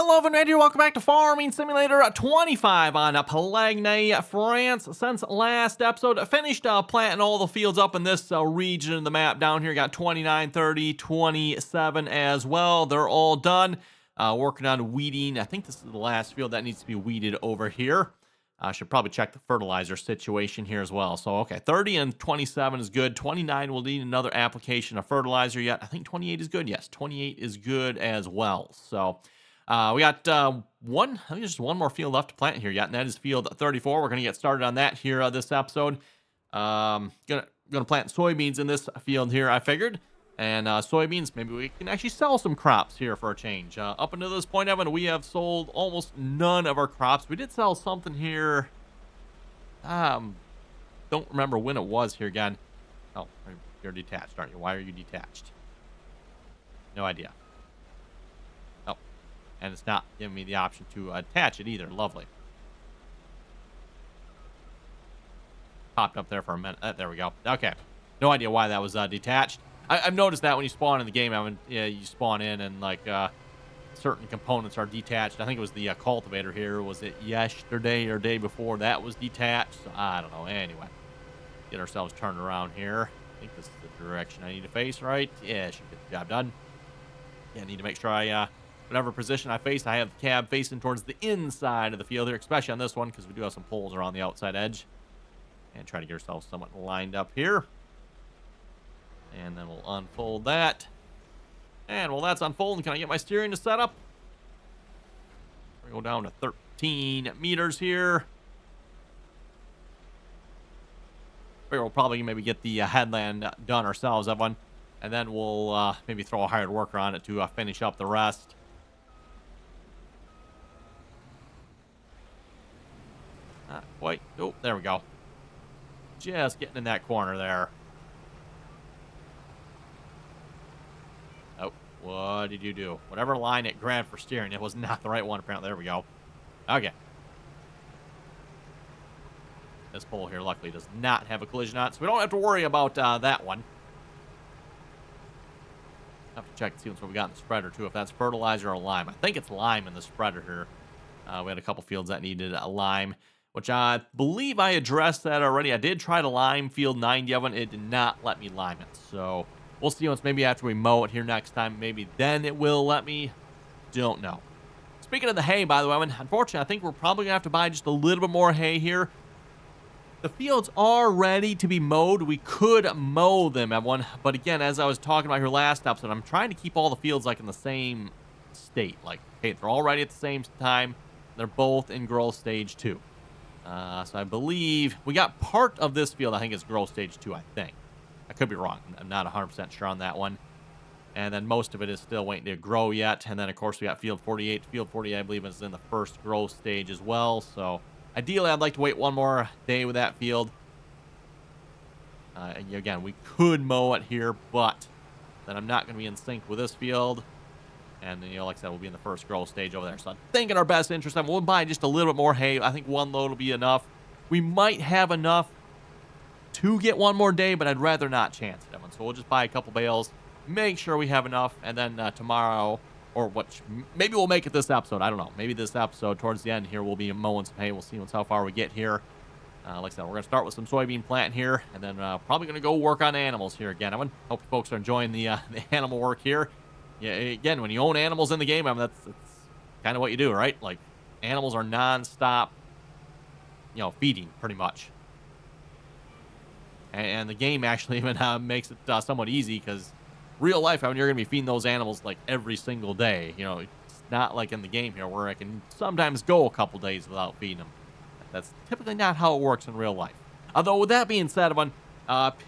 Hello and here, welcome back to Farming Simulator 25 on Pallegney, France. Since last episode, I finished planting all the fields up in this region of the map down here. Got 29, 30, 27 as well. They're all done. Working on weeding. I think this is the last field that needs to be weeded over here. I should probably check the fertilizer situation here as well. So, okay, 30 and 27 is good. 29 will need another application of fertilizer yet. I think 28 is good. Yes, 28 is good as well. So, we got I think there's just one more field left to plant here yet, and that is field 34. We're going to get started on that here this episode. Gonna plant soybeans in this field here, I figured. And soybeans, maybe we can actually sell some crops here for a change. Up until this point, Evan, we have sold almost none of our crops. We did sell something here. Don't remember when it was here again. Oh, you're detached, aren't you? Why are you detached? No idea. Oh, and it's not giving me the option to attach it either. Lovely. Popped up there for a minute. There we go. Okay. No idea why that was detached. I've noticed that when you spawn in the game, you spawn in and like certain components are detached. I think it was the cultivator here. Was it yesterday or day before that was detached? So, I don't know. Anyway, get ourselves turned around here. I think this is the direction I need to face, right? Yeah, should get the job done. Yeah, I need to make sure whatever position I face, I have the cab facing towards the inside of the field here, especially on this one because we do have some poles around the outside edge. And try to get ourselves somewhat lined up here. And then we'll unfold that. And while that's unfolding, can I get my steering to set up? We're going to go down to 13 meters here. We'll probably maybe get the headland done ourselves, Evan. And then we'll maybe throw a hired worker on it to finish up the rest. Not quite. Oh, there we go. Just getting in that corner there. What did you do? Whatever line it grabbed for steering, it was not the right one, apparently. There we go. Okay. This pole here, luckily, does not have a collision on it, so we don't have to worry about that one. Have to check and see what we got in the spreader, too, if that's fertilizer or lime. I think it's lime in the spreader here. We had a couple fields that needed a lime, which I believe I addressed that already. I did try to lime field 90 of it. It did not let me lime it, so we'll see once maybe after we mow it here next time. Maybe then it will let me. Don't know. Speaking of the hay, by the way, unfortunately, I think we're probably going to have to buy just a little bit more hay here. The fields are ready to be mowed. We could mow them, everyone. But again, as I was talking about here last episode, I'm trying to keep all the fields like in the same state. Like, hey, they're all ready at the same time. They're both in growth stage 2. So I believe we got part of this field, I think it's growth stage 2, I think. I could be wrong. I'm not 100% sure on that one. And then most of it is still waiting to grow yet. And then, of course, we got field 48. Field 48, I believe, is in the first growth stage as well. So ideally, I'd like to wait one more day with that field. And again, we could mow it here, but then I'm not going to be in sync with this field. And then, like I said, we'll be in the first growth stage over there. So I think in our best interest, we'll buy just a little bit more hay. I think one load will be enough. We might have enough to get one more day, but I'd rather not chance it, Evan. So we'll just buy a couple bales, make sure we have enough, and then tomorrow, or maybe we'll make it this episode. I don't know. Maybe this episode, towards the end here, we'll be mowing some hay. We'll see how far we get here. Like I said, we're going to start with some soybean planting here, and then probably going to go work on animals here again, Evan. Hope you folks are enjoying the animal work here. Yeah, again, when you own animals in the game, that's kind of what you do, right? Like, animals are non-stop, feeding, pretty much. And the game actually even makes it somewhat easy because real life, you're going to be feeding those animals like every single day. It's not like in the game here where I can sometimes go a couple days without feeding them. That's typically not how it works in real life. Although with that being said,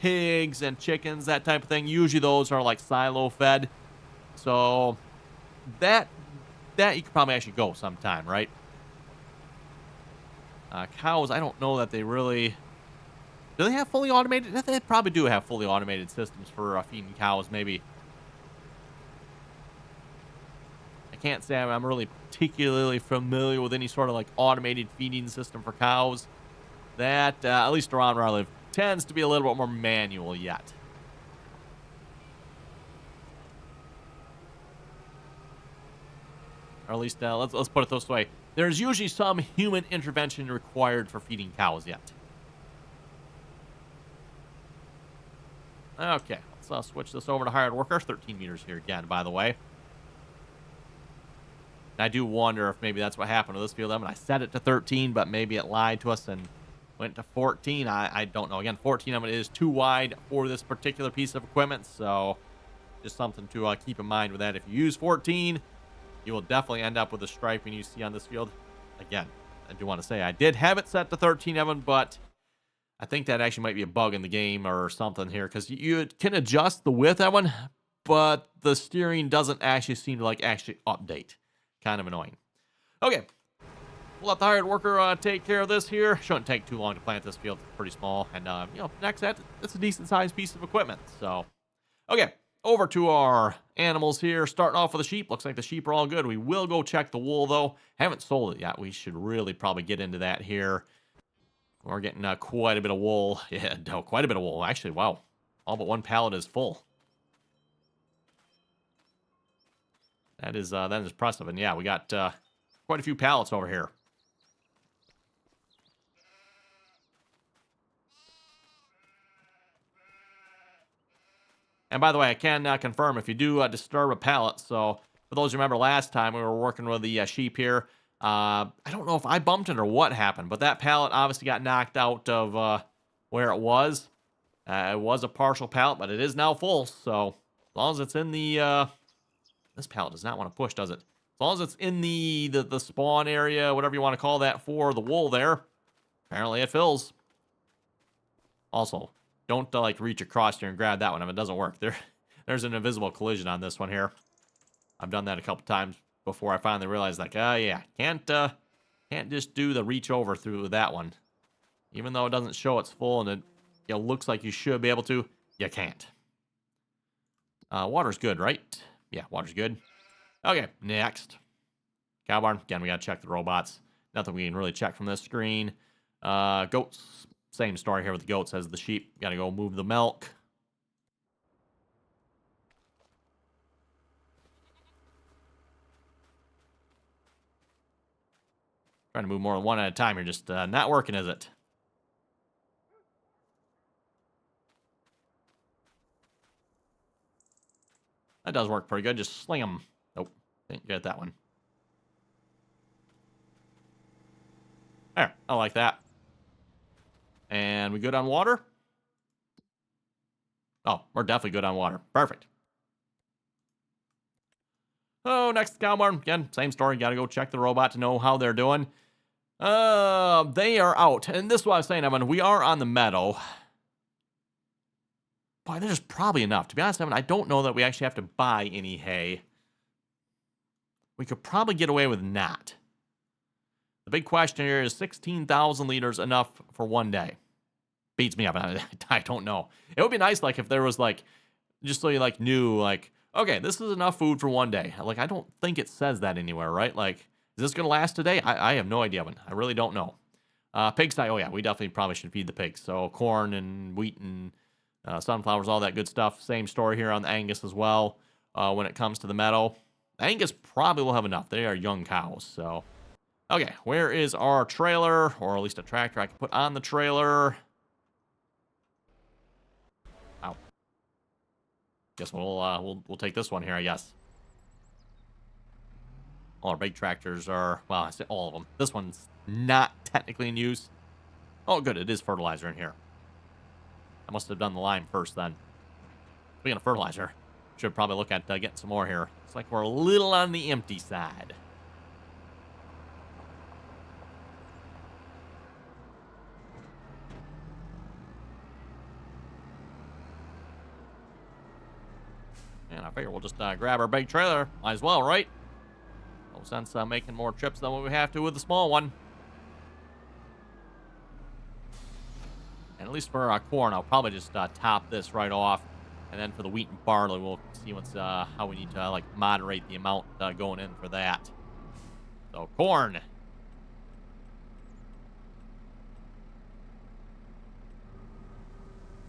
pigs and chickens, that type of thing, usually those are like silo fed. So that you could probably actually go sometime, right? Cows, I don't know that they really. Do they have fully automated? They probably do have fully automated systems for feeding cows, maybe. I can't say I'm really particularly familiar with any sort of like automated feeding system for cows. That, at least around where I live, tends to be a little bit more manual yet. Or at least, let's put it this way. There's usually some human intervention required for feeding cows yet. Okay, let's switch this over to hired worker. 13 meters here again, by the way. And I do wonder if maybe that's what happened to this field. I mean, I set it to 13, but maybe it lied to us and went to 14. I don't know. Again, 14 of it is too wide for this particular piece of equipment, so just something to keep in mind with that. If you use 14, you will definitely end up with the striping you see on this field. Again, I do want to say I did have it set to 13, Evan, but I think that actually might be a bug in the game or something here, because you can adjust the width, Evan, but the steering doesn't actually seem to actually update. Kind of annoying. Okay. We'll let the hired worker take care of this here. Shouldn't take too long to plant this field. It's pretty small. And, next, that's a decent-sized piece of equipment. So, okay. Over to our animals here. Starting off with the sheep. Looks like the sheep are all good. We will go check the wool, though. Haven't sold it yet. We should really probably get into that here. We're getting quite a bit of wool. Yeah, no, quite a bit of wool. Actually, wow. All but one pallet is full. That is impressive. And, yeah, we got quite a few pallets over here. And by the way, I can confirm if you do disturb a pallet. So for those who remember last time, we were working with the sheep here. I don't know if I bumped it or what happened, but that pallet obviously got knocked out of where it was. It was a partial pallet, but it is now full. So as long as it's in the... this pallet does not want to push, does it? As long as it's in the spawn area, whatever you want to call that for the wool there, apparently it fills. Also, don't reach across here and grab that one if it doesn't work. There's an invisible collision on this one here. I've done that a couple times before I finally realized yeah, can't just do the reach over through that one. Even though it doesn't show it's full and it looks like you should be able to, you can't. Water's good, right? Yeah, water's good. Okay, next. Cow barn. Again, we gotta check the robots. Nothing we can really check from this screen. Goats. Same story here with the goats as the sheep. Gotta go move the milk. Trying to move more than one at a time. You're just not working, is it? That does work pretty good. Just sling them. Nope. Didn't get that one. There. I like that. And we good on water? Oh, we're definitely good on water. Perfect. Oh, next cow barn. Again, same story. Got to go check the robot to know how they're doing. They are out. And this is what I was saying, Evan. We are on the meadow. Boy, there's probably enough. To be honest, Evan, I don't know that we actually have to buy any hay. We could probably get away with not. The big question here is 16,000 liters enough for one day? Beats me up. I don't know. It would be nice, if there was, just so you, knew, okay, this is enough food for one day. I don't think it says that anywhere, right? Is this going to last a day? I have no idea, I really don't know. Pigsty, oh yeah, we definitely probably should feed the pigs. So corn and wheat and sunflowers, all that good stuff. Same story here on the Angus as well. When it comes to the meadow, Angus probably will have enough. They are young cows, so... Okay, where is our trailer? Or at least a tractor I can put on the trailer. Ow. Guess we'll take this one here, I guess. All our big tractors are... Well, I say all of them. This one's not technically in use. Oh, good. It is fertilizer in here. I must have done the lime first then. Speaking of fertilizer, should probably look at getting some more here. It's like we're a little on the empty side. And I figure we'll just grab our big trailer. Might as well, right? No sense making more trips than what we have to with the small one. And at least for our corn, I'll probably just top this right off. And then for the wheat and barley, we'll see how we need to moderate the amount going in for that. So corn.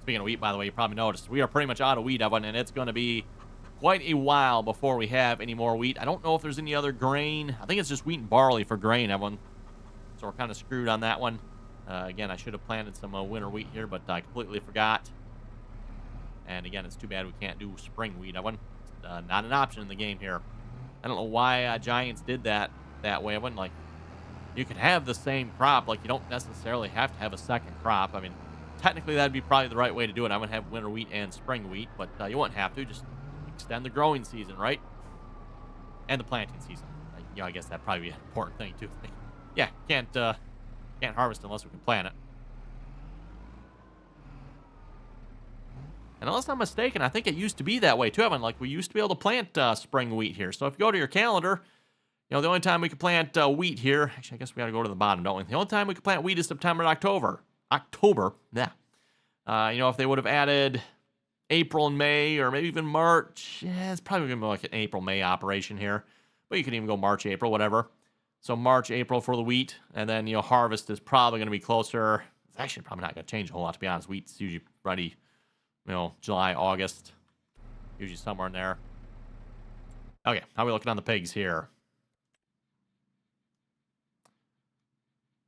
Speaking of wheat, by the way, you probably noticed we are pretty much out of wheat, Evan, and it's going to be quite a while before we have any more wheat. I don't know if there's any other grain. I think it's just wheat and barley for grain, everyone. So we're kind of screwed on that one. Again, I should have planted some winter wheat here, but I completely forgot. And again, it's too bad we can't do spring wheat, everyone. It's not an option in the game here. I don't know why Giants did that way. Everyone, like, you can have the same crop. Like, you don't necessarily have to have a second crop. I mean, technically, that'd be probably the right way to do it. I would have winter wheat and spring wheat, but you wouldn't have to. Just extend the growing season, right? And the planting season. You know, I guess that'd probably be an important thing, too. Yeah, can't harvest unless we can plant it. And unless I'm mistaken, I think it used to be that way, too, Evan. Like, we used to be able to plant spring wheat here. So if you go to your calendar, you know, the only time we could plant wheat here... Actually, I guess we got to go to the bottom, don't we? The only time we could plant wheat is September and October. Yeah. You know, if they would have added April and May, or maybe even March, yeah, it's probably going to be like an April-May operation here. But you could even go March, April, whatever. So March, April for the wheat, and then, you know, harvest is probably going to be closer. It's actually probably not going to change a whole lot, to be honest. Wheat's usually ready, you know, July, August, usually somewhere in there. Okay, how are we looking on the pigs here?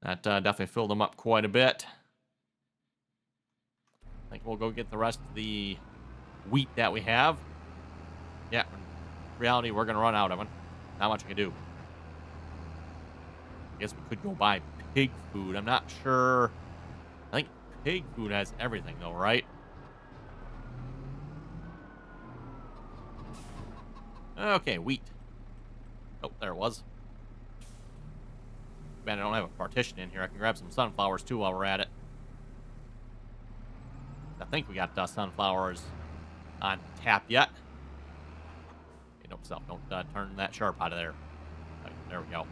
That definitely filled them up quite a bit. I think we'll go get the rest of the wheat that we have. Yeah, in reality, we're going to run out of it. Not much I can do. I guess we could go buy pig food. I'm not sure. I think pig food has everything, though, right? Okay, wheat. Oh, there it was. Man, I don't have a partition in here. I can grab some sunflowers, too, while we're at it. I think we got sunflowers on tap yet. Okay, nope, so don't turn that sharp out of there. Right, there we go.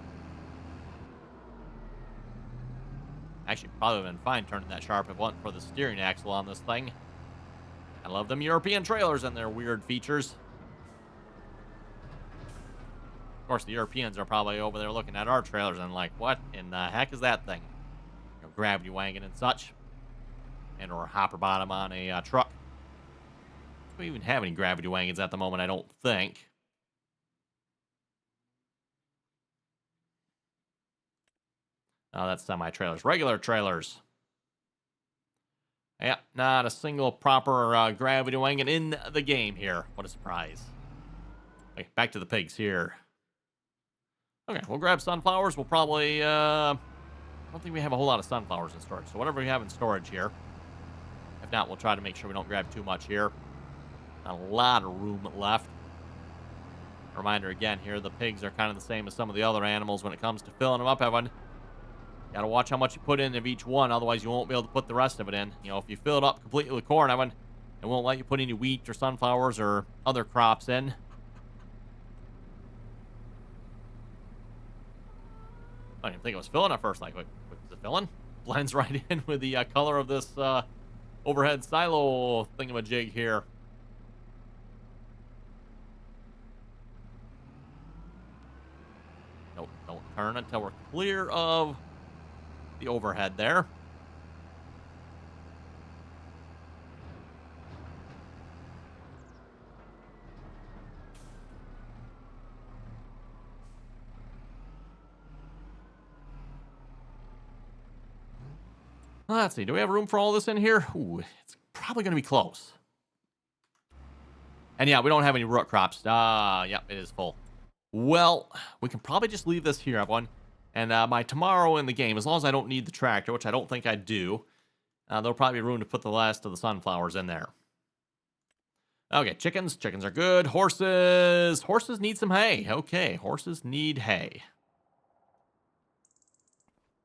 Actually, probably would have been fine turning that sharp if it wasn't for the steering axle on this thing. I love them European trailers and their weird features. Of course, the Europeans are probably over there looking at our trailers and like, what in the heck is that thing? You know, gravity wagon and such. And or hopper bottom on a truck. Do we even have any gravity wagons at the moment? I don't think. Oh, that's semi-trailers. Regular trailers. Yeah, not a single proper gravity wagon in the game here. What a surprise. Okay, back to the pigs here. Okay, we'll grab sunflowers. We'll probably... I don't think we have a whole lot of sunflowers in storage. So whatever we have in storage here. If not, we'll try to make sure we don't grab too much here. Not a lot of room left. Reminder again here, the pigs are kind of the same as some of the other animals when it comes to filling them up, Evan. You gotta watch how much you put in of each one, otherwise you won't be able to put the rest of it in. You know, if you fill it up completely with corn, Evan, it won't let you put any wheat or sunflowers or other crops in. I didn't think it was filling at first. Like, wait, is it filling? Blends right in with the color of this overhead silo thingamajig here. Nope, don't turn until we're clear of the overhead there. Let's see, do we have room for all this in here? Ooh, it's probably going to be close. And yeah, we don't have any root crops. Yep, it is full. Well, we can probably just leave this here, everyone. And by tomorrow in the game, as long as I don't need the tractor, which I don't think I do, there'll probably be room to put the last of the sunflowers in there. Okay, chickens. Chickens are good. Horses. Horses need some hay. Okay, horses need hay.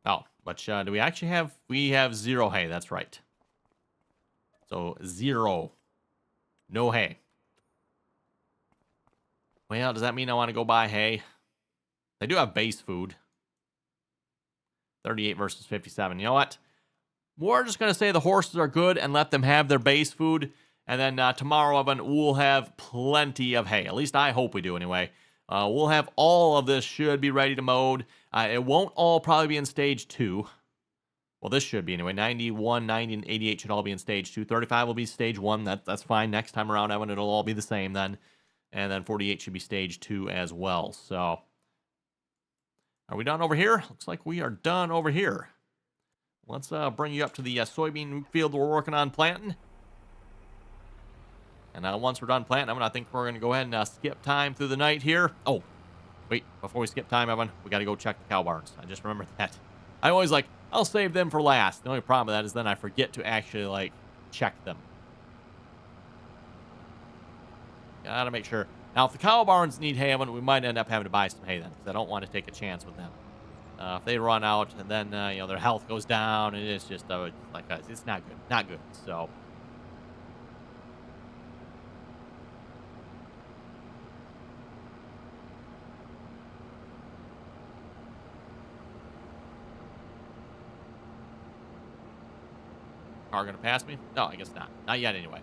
Oh, but do we actually have... We have 0 hay, that's right. So, 0. No hay. Well, does that mean I want to go buy hay? They do have base food. 38 versus 57. You know what? We're just going to say the horses are good and let them have their base food. And then tomorrow, Evan, we'll have plenty of hay. At least I hope we do anyway. We'll have all of this should be ready to mowed. It won't all probably be in stage 2. Well, this should be anyway. 91, 90, and 88 should all be in stage 2. 35 will be stage 1. That's fine. Next time around, Evan, it'll all be the same then. And then 48 should be stage 2 as well. So, are we done over here? Looks like we are done over here. Let's bring you up to the soybean field we're working on planting. And once we're done planting, I think we're going to go ahead and skip time through the night here. Oh, wait, before we skip time, Evan, we got to go check the cow barns. I just remembered that. I always I'll save them for last. The only problem with that is then I forget to actually, check them. Gotta make sure. Now, if the cow barns need hay, we might end up having to buy some hay then, because I don't want to take a chance with them. If they run out and then, their health goes down, and it's just, it's not good. Not good, so. Car gonna pass me? No, I guess not. Not yet, anyway.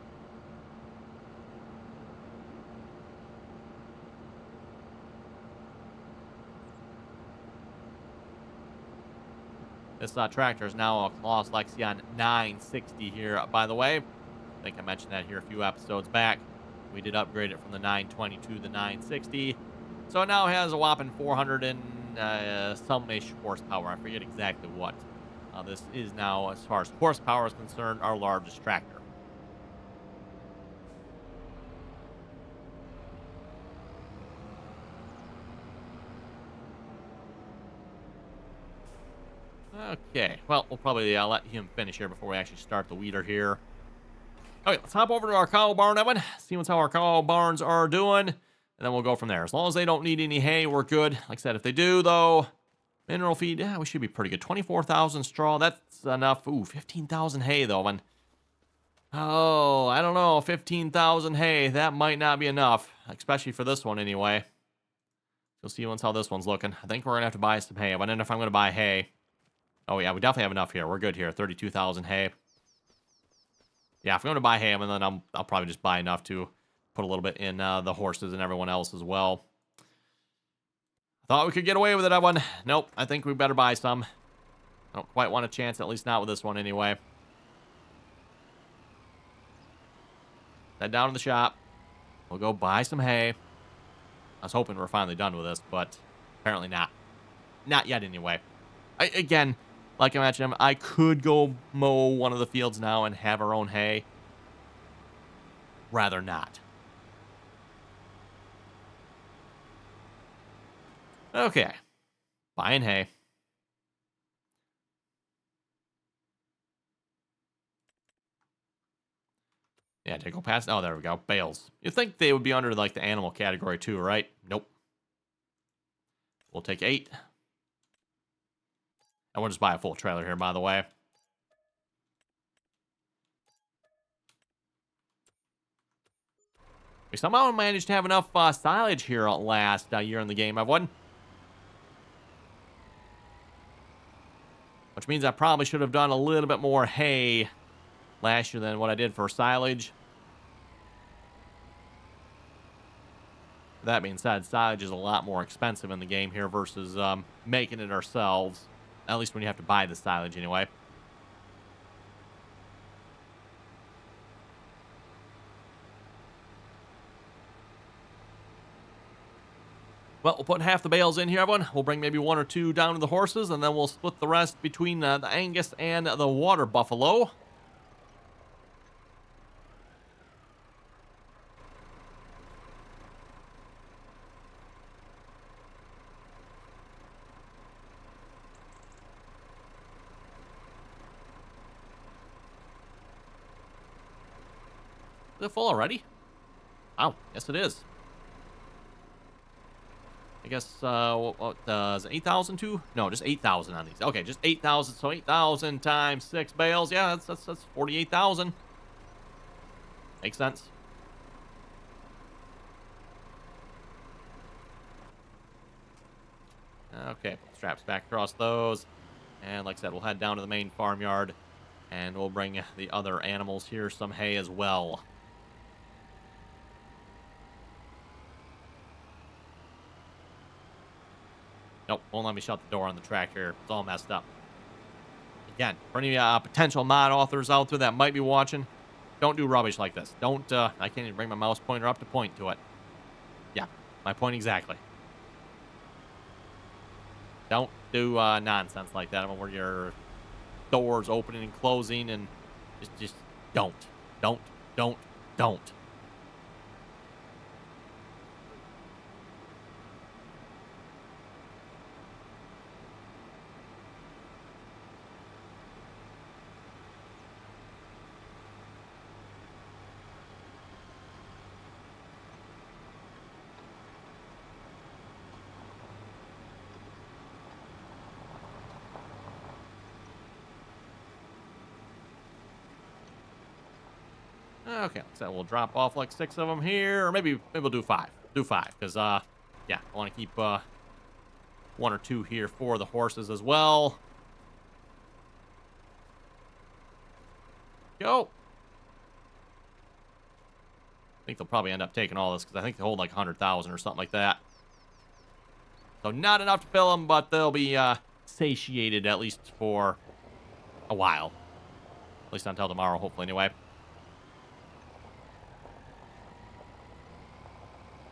This tractor is now a Claas Lexion 960 here, by the way. I think I mentioned that here a few episodes back. We did upgrade it from the 920 to the 960. So it now has a whopping 400 and some-ish horsepower. I forget exactly what. This is now, as far as horsepower is concerned, our largest tractor. Okay, well, we'll probably let him finish here before we actually start the weeder here. Okay, let's hop over to our cow barn, Evan. See how our cow barns are doing, and then we'll go from there. As long as they don't need any hay, we're good. Like I said, if they do, though, mineral feed, yeah, we should be pretty good. 24,000 straw, that's enough. Ooh, 15,000 hay, though, Evan. Oh, I don't know, 15,000 hay, that might not be enough, especially for this one, anyway. You'll see once how this one's looking. I think we're going to have to buy some hay. I don't know if I'm going to buy hay. Oh, yeah, we definitely have enough here. We're good here. 32,000 hay. Yeah, if I'm going to buy hay, then I'll probably just buy enough to put a little bit in the horses and everyone else as well. I thought we could get away with it, Evan. Nope, I think we better buy some. I don't quite want a chance, at least not with this one anyway. Head down to the shop. We'll go buy some hay. I was hoping we were finally done with this, but apparently not. Not yet anyway. Again, like I mentioned, I could go mow one of the fields now and have our own hay. Rather not. Okay. Buying hay. Yeah, to go past. Oh, there we go. Bales. You'd think they would be under the animal category too, right? Nope. We'll take 8. And we'll just buy a full trailer here, by the way. We somehow managed to have enough silage here last year in the game, I've won. Which means I probably should have done a little bit more hay last year than what I did for silage. That being said, silage is a lot more expensive in the game here versus making it ourselves. At least when you have to buy the silage anyway. Well, we'll put half the bales in here, everyone. We'll bring maybe 1 or 2 down to the horses, and then we'll split the rest between the Angus and the water buffalo. Is it full already? Wow, yes it is. I guess, what does 8,000 too? No, just 8,000 on these. Okay, just 8,000. So 8,000 times 6 bales. Yeah, that's 48,000. Makes sense. Okay, straps back across those. And like I said, we'll head down to the main farmyard. And we'll bring the other animals here some hay as well. Nope, won't let me shut the door on the tractor. It's all messed up. Again, for any potential mod authors out there that might be watching, don't do rubbish like this. Don't, I can't even bring my mouse pointer up to point to it. My point exactly. Don't do nonsense like that where your doors opening and closing, and just don't. Don't. Don't. Don't. Okay, so we'll drop off like 6 of them here, or maybe we'll do 5. Do 5, because yeah, I want to keep 1 or 2 here for the horses as well. Go. I think they'll probably end up taking all this because I think they hold like 100,000 or something like that. So not enough to fill them, but they'll be satiated at least for a while. At least until tomorrow, hopefully, anyway.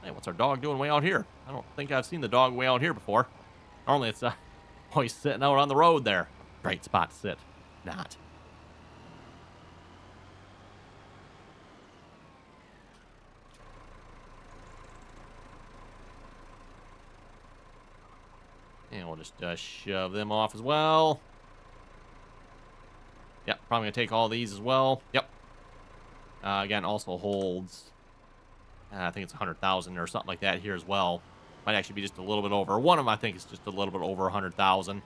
Hey, what's our dog doing way out here? I don't think I've seen the dog way out here before. Normally it's always sitting out on the road there. Great spot to sit. Not. And we'll just shove them off as well. Yep, probably going to take all these as well. Yep. Again, also holds, I think it's 100,000 or something like that here as well. Might actually be just a little bit over. One of them, I think, is just a little bit over 100,000.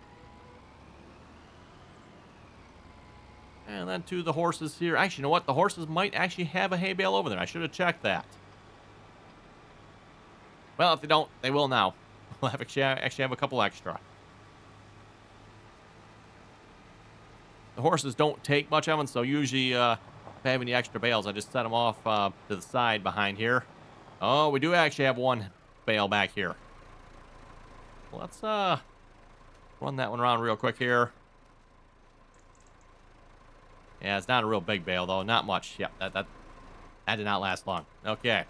And then to the horses here. Actually, you know what? The horses might actually have a hay bale over there. I should have checked that. Well, if they don't, they will now. We'll have actually have a couple extra. The horses don't take much of them, so usually if I have any extra bales, I just set them off to the side behind here. Oh, we do actually have 1 bale back here. Let's run that one around real quick here. Yeah, it's not a real big bale, though. Not much. Yep, that did not last long. Okay.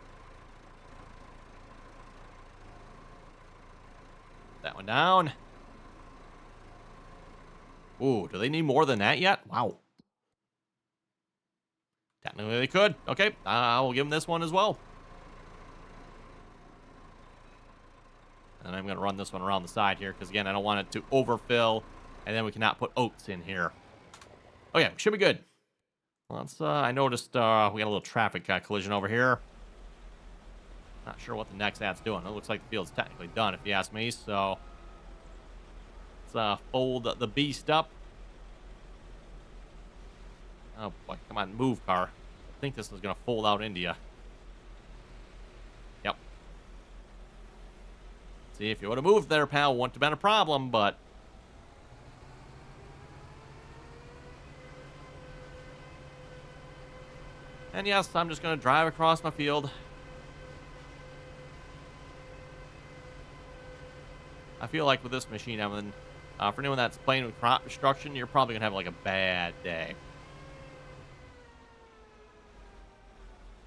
That one down. Ooh, do they need more than that yet? Wow. Technically they could. Okay, I'll give them this one as well. And I'm going to run this one around the side here, because again, I don't want it to overfill, and then we cannot put oats in here. Okay, should be good. Let's, I noticed we got a little traffic collision over here. Not sure what the next ad's doing. It looks like the field's technically done, if you ask me, so let's fold the beast up. Oh boy, come on, move, car. I think this is going to fold out into you. Yep. See, if you would have moved there, pal, wouldn't have been a problem, but and yes, I'm just going to drive across my field. I feel like with this machine, Evan, for anyone that's playing with crop destruction, you're probably going to have like a bad day.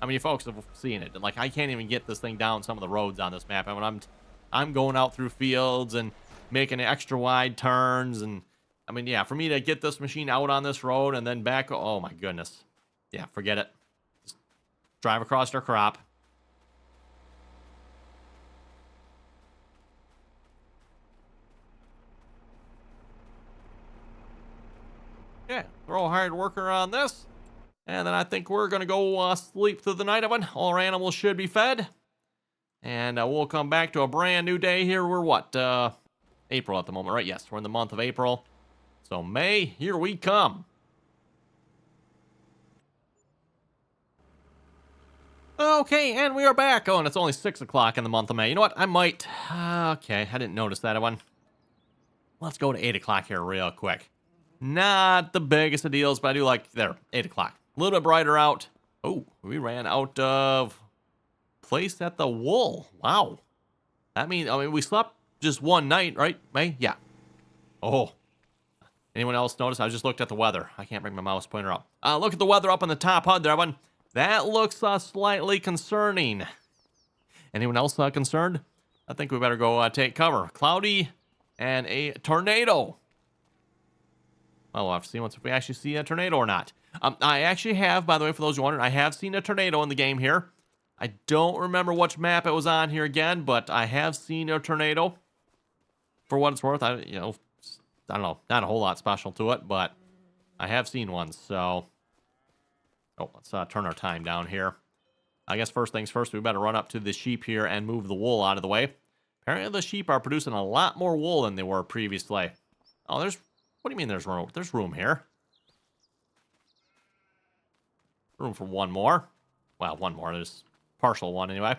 I mean, you folks have seen it. Like, I can't even get this thing down some of the roads on this map. I mean, I'm going out through fields and making extra wide turns. And, I mean, yeah, for me to get this machine out on this road and then back, oh my goodness. Yeah, forget it. Just drive across our crop. Yeah, throw a hard worker on this. And then I think we're going to go sleep through the night of it. All our animals should be fed. And we'll come back to a brand new day here. We're what? April at the moment, right? Yes, we're in the month of April. So May, here we come. Okay, and we are back. Oh, and it's only 6 o'clock in the month of May. You know what? I might... okay, I didn't notice that one. Let's go to 8 o'clock here real quick. Not the biggest of deals, but I do like... There, 8 o'clock. A little bit brighter out. Oh, we ran out of place at the wool. Wow. That means, I mean, we slept just one night, right, May? Yeah. Oh. Anyone else notice? I just looked at the weather. I can't bring my mouse pointer up. Look at the weather up on the top HUD there, everyone. That looks slightly concerning. Anyone else concerned? I think we better go take cover. Cloudy and a tornado. Oh, we'll have to see once if we actually see a tornado or not. I actually have, by the way, for those who wondering, I have seen a tornado in the game here. I don't remember which map it was on here again, but I have seen a tornado. For what it's worth, I don't know, not a whole lot special to it, but I have seen one. So, let's turn our time down here. I guess first things first, we better run up to the sheep here and move the wool out of the way. Apparently, the sheep are producing a lot more wool than they were previously. Oh, what do you mean there's room? There's room here. Room for one more. Well, one more. There's partial one anyway.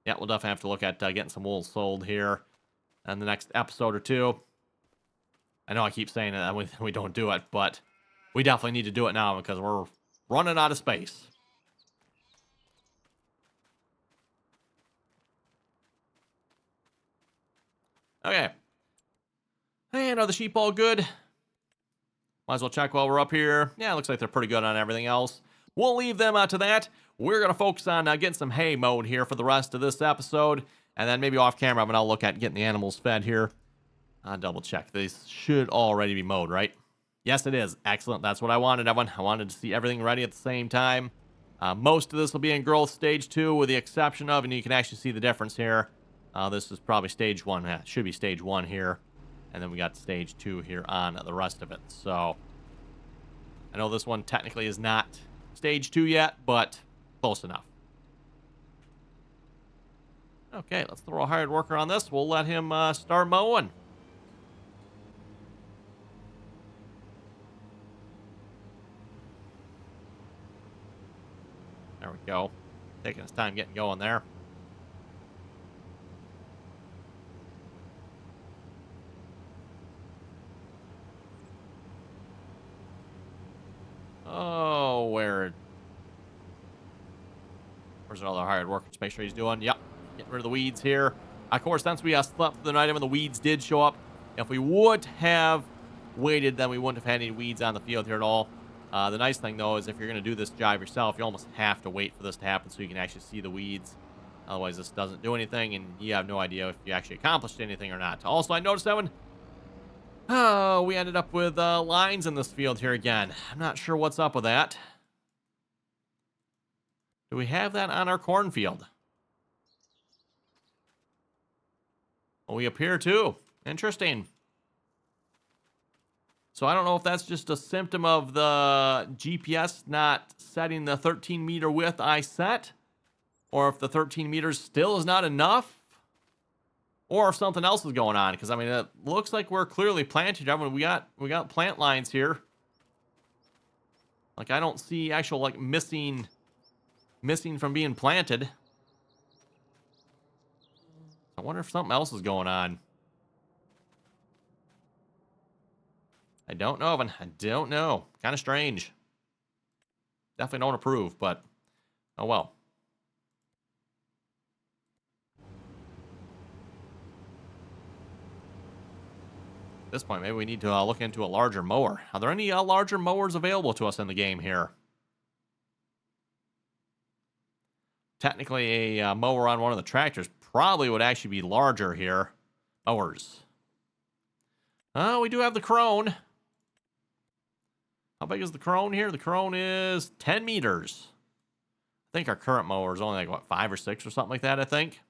Yeah, we'll definitely have to look at getting some wool sold here in the next episode or two. I know I keep saying that we don't do it, but we definitely need to do it now because we're running out of space. Okay. And are the sheep all good? Might as well check while we're up here. Yeah, it looks like they're pretty good on everything else. We'll leave them to that. We're going to focus on getting some hay mowed here for the rest of this episode. And then maybe off camera, I'm going to look at getting the animals fed here. I'll double check. These should already be mowed, right? Yes, it is. Excellent. That's what I wanted, everyone. I wanted to see everything ready at the same time. Most of this will be in growth stage 2 with the exception of, and you can actually see the difference here. This is probably stage 1. It should be stage 1 here. And then we got stage 2 here on the rest of it. So, I know this one technically is not stage 2 yet, but close enough. Okay, let's throw a hired worker on this. We'll let him start mowing. There we go. Taking his time getting going there. Oh, where's our other hired worker? Just make sure he's doing. Yep. Getting rid of the weeds here. Of course, since we slept the night and the weeds did show up, if we would have waited, then we wouldn't have had any weeds on the field here at all. The nice thing, though, is if you're going to do this job yourself, you almost have to wait for this to happen so you can actually see the weeds. Otherwise, this doesn't do anything, and you have no idea if you actually accomplished anything or not. Also, I noticed that one. Oh, we ended up with lines in this field here again. I'm not sure what's up with that. Do we have that on our cornfield? Well, we appear to. Interesting. So I don't know if that's just a symptom of the GPS not setting the 13-meter width I set, or if the 13 meters still is not enough, or if something else is going on. Because I mean, it looks like we're clearly planted. I mean, we got plant lines here. Like I don't see actual like missing from being planted. I wonder if something else is going on. I don't know, Evan. I don't know. Kind of strange. Definitely don't approve, but oh well. At this point, maybe we need to look into a larger mower. Are there any larger mowers available to us in the game here? Technically, a mower on one of the tractors probably would actually be larger here. Mowers. Oh, we do have the crone. How big is the crone here? The crone is 10 meters. I think our current mower is only like, what, 5 or 6 or something like that, I think.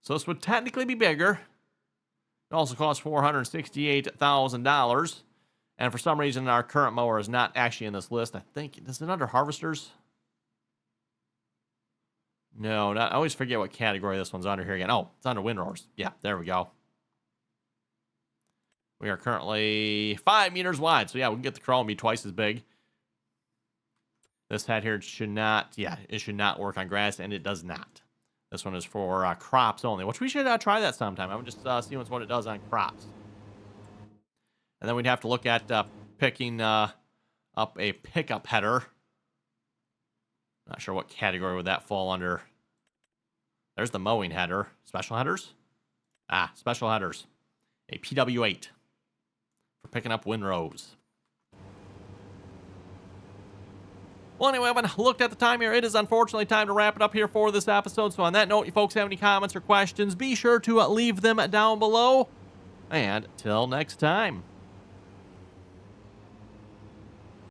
So this would technically be bigger. It also costs $468,000. And for some reason, our current mower is not actually in this list. I think, is it under harvesters? No, I always forget what category this one's under here again. Oh, it's under windrowers. Yeah, there we go. We are currently 5 meters wide. So yeah, we can get the crone be twice as big. This head here should not, yeah, it should not work on grass, and it does not. This one is for crops only, which we should try that sometime. I would just see what it does on crops. And then we'd have to look at picking up a pickup header. Not sure what category would that fall under. There's the mowing header. Special headers? Ah, special headers. A PW8 picking up windrows. Well, anyway, I haven't looked at the time here. It is unfortunately time to wrap it up here for this episode. So on that note, you folks have any comments or questions, be sure to leave them down below. And till next time.